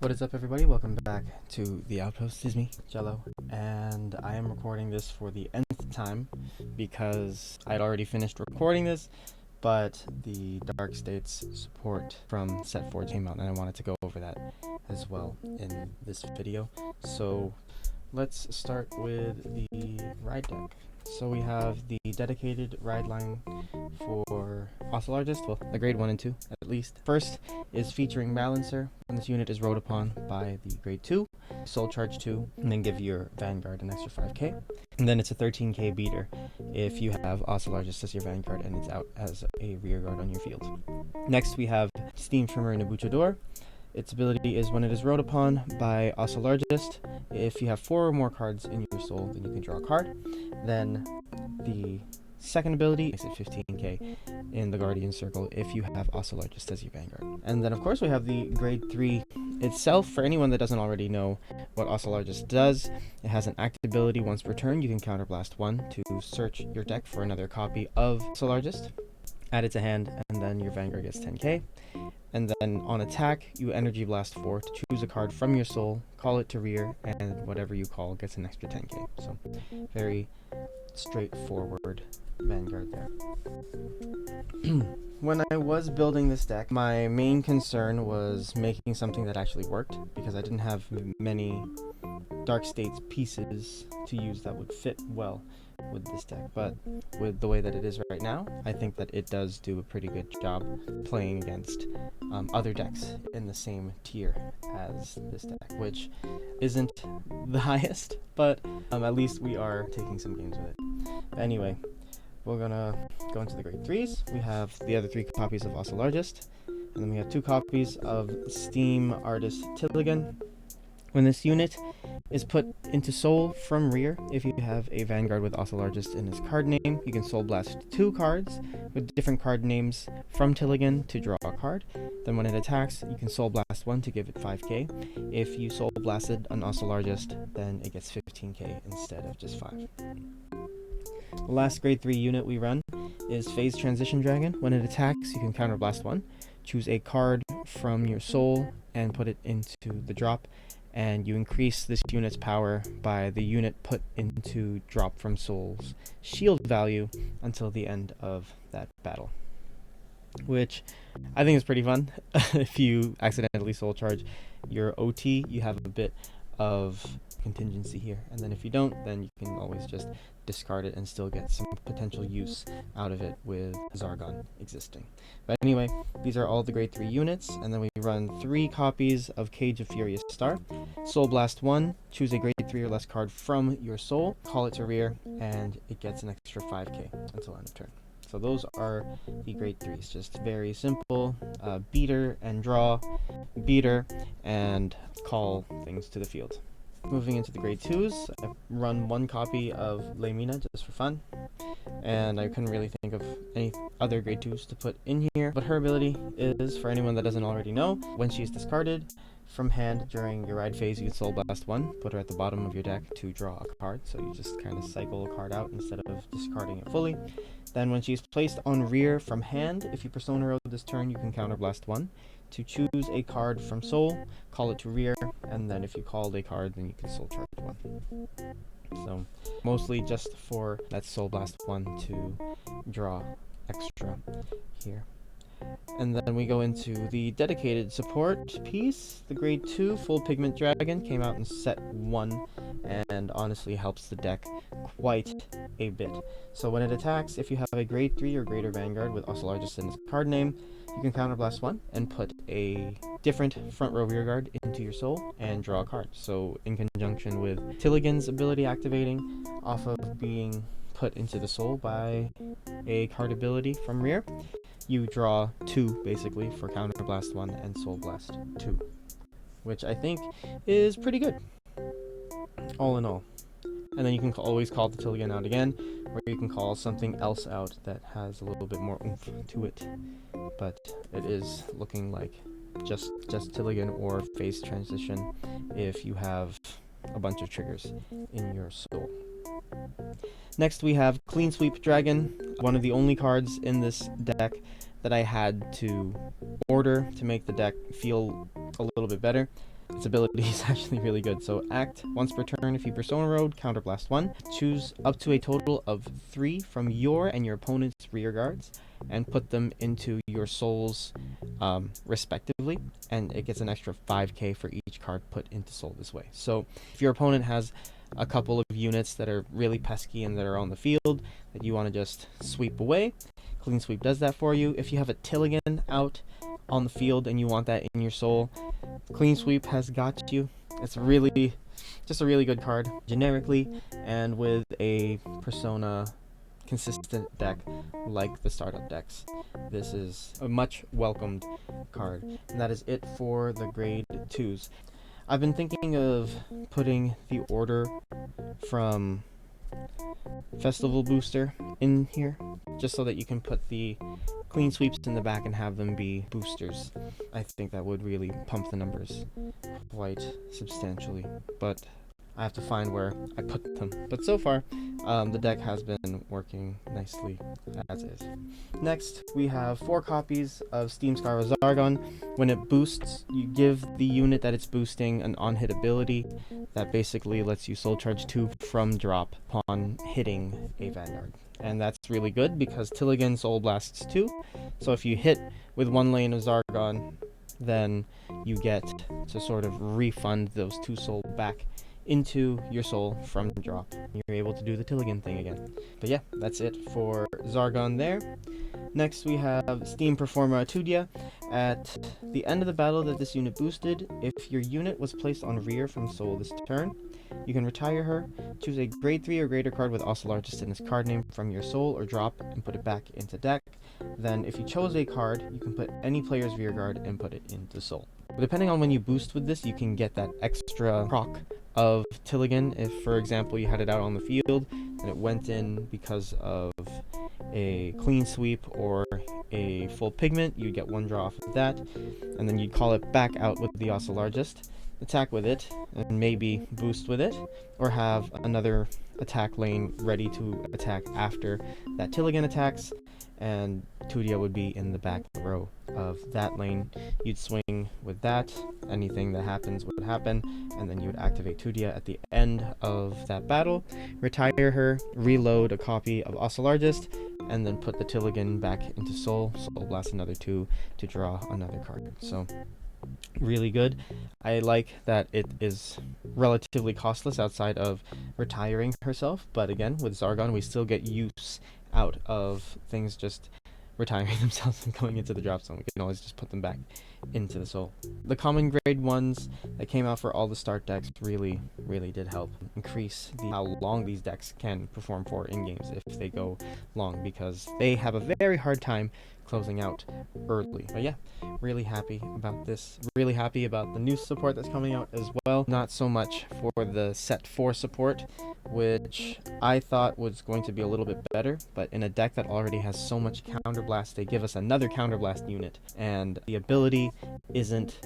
What is up, everybody? Welcome back to the Outpost. It's me, Jello, and I am recording this for the nth time because I'd already finished recording this, but the Dark States support from Set 4 came out, and I wanted to go over that as well in this video. So let's start with the ride deck. So we have the dedicated ride line for Oselargest, well, the grade 1 and 2 at least. First is featuring Balancer. When this unit is rode upon by the grade 2, Soul Charge 2, and then give your Vanguard an extra 5k. And then it's a 13k beater if you have Oselargest as your Vanguard and it's out as a rear guard on your field. Next we have Steam Trimmer Nabuchador. Its ability is when it is rode upon by Oselargest, if you have 4 or more cards in your soul, then you can draw a card. Then the second ability makes it 15k in the Guardian Circle if you have Oselargest as your Vanguard. And then of course we have the grade 3 itself. For anyone that doesn't already know what Oselargest does, it has an active ability. Once per turn, you can counterblast 1 to search your deck for another copy of Oselargest, add it to hand, and then your Vanguard gets 10k. And then on attack, you Energy Blast 4 to choose a card from your soul, call it to rear, and whatever you call gets an extra 10k. So very straightforward Vanguard there. When I was building this deck, my main concern was making something that actually worked, because I didn't have many Dark States pieces to use that would fit well with this deck. But with the way that it is right now, I think that it does do a pretty good job playing against other decks in the same tier as this deck, which isn't the highest, but at least we are taking some games with it. But anyway, we're gonna go into the grade 3s. We have the other 3 copies of Oselargest, and then we have 2 copies of Steam Artist Tilligan. When this unit is put into Soul from rear, if you have a Vanguard with Oselargest in his card name, you can Soul Blast 2 cards with different card names from Tilligan to draw a card. Then when it attacks, you can Soul Blast 1 to give it 5k. If you Soul Blasted an Oselargest, then it gets 15k instead of just 5. The last grade 3 unit we run is Phase Transition Dragon. When it attacks, you can counterblast 1, choose a card from your soul and put it into the drop, and you increase this unit's power by the unit put into drop from soul's shield value until the end of that battle, which I think is pretty fun. If you accidentally soul charge your OT, you have a bit of contingency here, and then if you don't, then you can always just discard it and still get some potential use out of it with Zargon existing. But anyway, these are all the grade 3 units, and then we run 3 copies of Cage of Furious Star. Soul Blast 1, choose a grade 3 or less card from your soul, call it to rear, and it gets an extra 5k until end of turn. So those are the grade 3s, just very simple, beater and draw, beater and call things to the field. Moving into the grade 2s, I run 1 copy of Lemina just for fun, and I couldn't really think of any other grade 2s to put in here, but her ability is, for anyone that doesn't already know, when she is discarded from hand during your ride phase, you can Soul Blast 1, put her at the bottom of your deck to draw a card, so you just kind of cycle a card out instead of discarding it fully. Then when she's placed on rear from hand, if you Persona Road this turn, you can counterblast 1 to choose a card from soul, call it to rear, and then if you called a card, then you can Soul Charge 1. So mostly just for that Soul Blast 1 to draw extra here. And then we go into the dedicated support piece. The grade 2 Full Pigment Dragon came out in set 1 and honestly helps the deck quite a bit. So when it attacks, if you have a grade 3 or greater Vanguard with Oselargest in its card name, you can counterblast 1 and put a different front row rear guard into your soul and draw a card. So in conjunction with Tilligan's ability activating off of being put into the soul by a card ability from rear, you draw 2 basically for counterblast 1 and Soul Blast 2, which I think is pretty good all in all. And then you can always call the Tilligan out again, or you can call something else out that has a little bit more oomph to it. But it is looking like just Tilligan or Phase Transition if you have a bunch of triggers in your soul. Next we have Clean Sweep Dragon, one of the only cards in this deck that I had to order to make the deck feel a little bit better. its ability is actually really good. So act once per turn. If you Persona Road, counterblast 1. Choose up to a total of 3 from your and your opponent's rear guards and put them into your souls respectively, and it gets an extra 5k for each card put into soul this way. So if your opponent has a couple of units that are really pesky and that are on the field that you want to just sweep away, Clean Sweep does that for you. If you have a Tilligan out on the field and you want that in your soul, Clean Sweep has got you. It's really just a really good card generically, and with a Persona consistent deck like the startup decks, this is a much welcomed card. And that is it for the grade 2s. I've been thinking of putting the order from Festival Booster in here, just so that you can put the Clean Sweeps in the back and have them be boosters. I think that would really pump the numbers quite substantially, but I have to find where I put them. But so far, the deck has been working nicely as is. Next, we have 4 copies of Steam Scar Zargon. When it boosts, you give the unit that it's boosting an on-hit ability that basically lets you soul charge 2 from drop upon hitting a Vanguard. And that's really good because Tilligan soul blasts 2. So if you hit with 1 lane of Zargon, then you get to sort of refund those 2 soul back into your soul from drop. You're able to do the Tilligan thing again. But yeah, that's it for Zargon there. Next we have Steam Performa Etudia. At the end of the battle that this unit boosted, if your unit was placed on rear from soul this turn, you can retire her, choose a grade 3 or greater card with Oselargest in its card name from your soul or drop and put it back into deck. Then if you chose a card, you can put any player's rear guard and put it into soul. Depending on when you boost with this, you can get that extra proc of Tilligan. If, for example, you had it out on the field and it went in because of a Clean Sweep or a full pigment, you'd get 1 draw off of that, and then you'd call it back out with the Oselargest, attack with it, and maybe boost with it, or have another attack lane ready to attack after that Tilligan attacks, and Tudia would be in the back row of that lane. You'd swing with that, anything that happens would happen, and then you would activate Tudia at the end of that battle, retire her, reload a copy of Oselargest, and then put the Tilligan back into Soul Blast another 2 to draw another card. So really good. I like that it is relatively costless outside of retiring herself, but again, with Zargon we still get use out of things just retiring themselves and going into the drop zone. We can always just put them back into the soul. The common grade ones that came out for all the start decks really did help increase how long these decks can perform for in games if they go long, because they have a very hard time closing out early. But yeah, really happy about this. Really happy about the new support that's coming out as well. Not so much for the set 4 support, which I thought was going to be a little bit better, but in a deck that already has so much counterblast, they give us another counterblast unit, and the ability isn't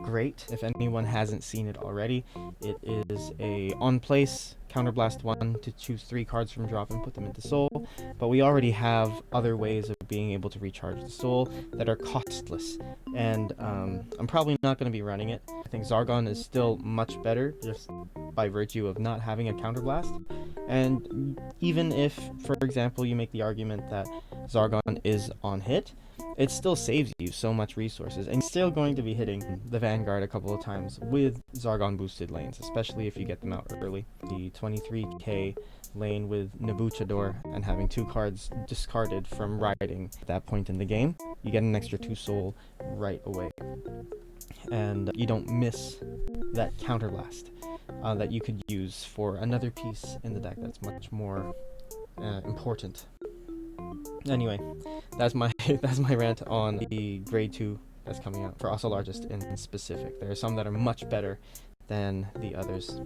great. If anyone hasn't seen it already, it is a on place counterblast 1 to choose 3 cards from drop and put them into soul, but we already have other ways of being able to recharge the soul that are costless, and I'm probably not going to be running it. I think Zargon is still much better just by virtue of not having a counterblast, and even if, for example, you make the argument that Zargon is on hit, it still saves you so much resources, and you're still going to be hitting the Vanguard a couple of times with Zargon boosted lanes, especially if you get them out early. The 23k lane with Nabuchador and having 2 cards discarded from riding at that point in the game, you get an extra 2 soul right away, and you don't miss that counterblast that you could use for another piece in the deck that's much more important. Anyway, that's my rant on the grade 2 that's coming out for Oselargest in specific. There are some that are much better than the others,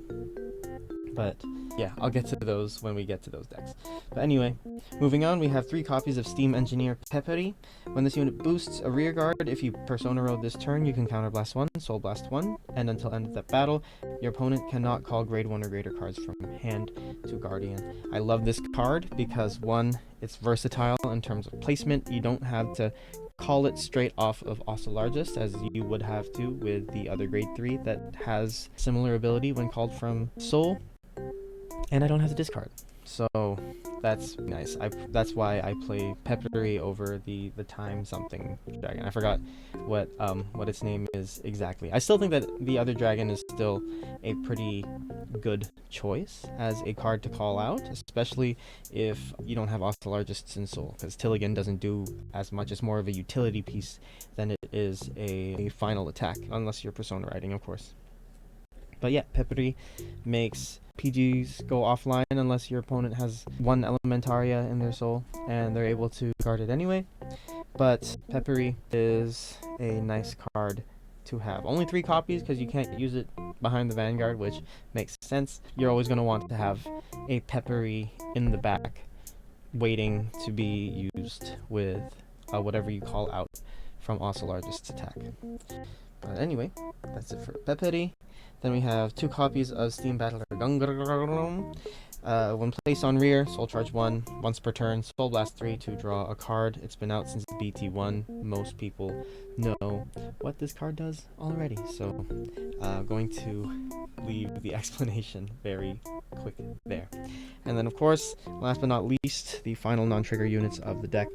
but yeah, I'll get to those when we get to those decks. But anyway, Moving on, we have 3 copies of Steam Engineer Peppery. When this unit boosts a rear guard, if you Persona Road this turn, you can counterblast 1, Soul Blast 1, and until end of that battle, your opponent cannot call grade 1 or greater cards from hand to Guardian. I love this card because 1, it's versatile in terms of placement. You don't have to call it straight off of Oselargest as you would have to with the other grade 3 that has similar ability when called from Soul, and I don't have to discard. So that's nice. That's why I play Peppery over the time something dragon. I forgot what its name is exactly. I still think that the other dragon is still a pretty good choice as a card to call out, especially if you don't have Oselargest in Soul, because Tilligan doesn't do as much. It's more of a utility piece than it is a final attack, unless you're Persona riding, of course. But yeah, Peppery makes PGs go offline unless your opponent has 1 Elementaria in their soul, and they're able to guard it anyway. But Peppery is a nice card to have. Only 3 copies because you can't use it behind the Vanguard, which makes sense. You're always going to want to have a Peppery in the back waiting to be used with whatever you call out from Oselargest's attack. But anyway, that's it for Peppery. Then we have 2 copies of Steam Battler Gungrung. When placed on rear, Soul Charge 1, once per turn, Soul Blast 3 to draw a card. It's been out since BT1. Most people know what this card does already, so going to leave the explanation very quick there. And then, of course, last but not least, the final non-trigger units of the deck.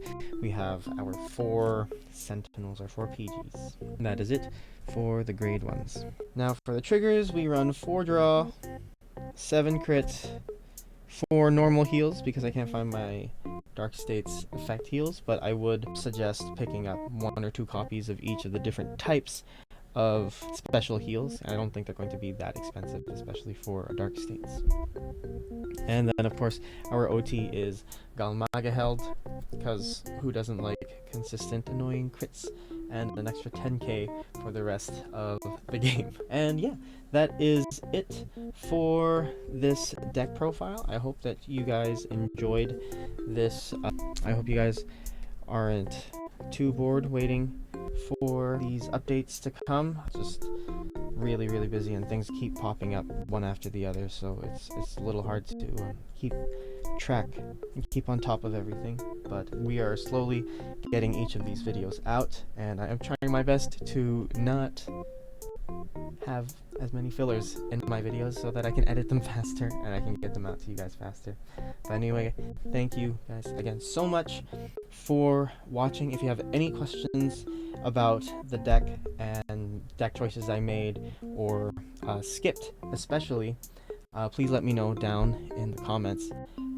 We have our 4 Sentinels, or 4 PGs. And that is it for the grade 1s. Now for the triggers, we run 4 draw, 7 crit, 4 normal heals, because I can't find my Dark States effect heals, but I would suggest picking up 1 or 2 copies of each of the different types of special heals. I don't think they're going to be that expensive, especially for a Dark States. And then, of course, our OT is Galmaga held, because who doesn't like consistent annoying crits, and an extra 10k for the rest of the game. And yeah, that is it for this deck profile. I hope that you guys enjoyed this. I hope you guys aren't too bored waiting for these updates to come. Just really busy, and things keep popping up one after the other, so it's a little hard to keep track and keep on top of everything. But we are slowly getting each of these videos out, and I am trying my best to not have as many fillers in my videos so that I can edit them faster and I can get them out to you guys faster. But anyway, thank you guys again so much for watching. If you have any questions about the deck and deck choices I made or skipped especially, please let me know down in the comments.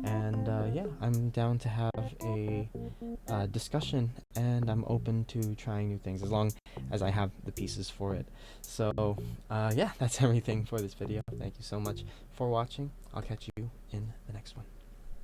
And yeah, I'm down to have a discussion, and I'm open to trying new things as long as I have the pieces for it. So yeah, that's everything for this video. Thank you so much for watching. I'll catch you in the next one.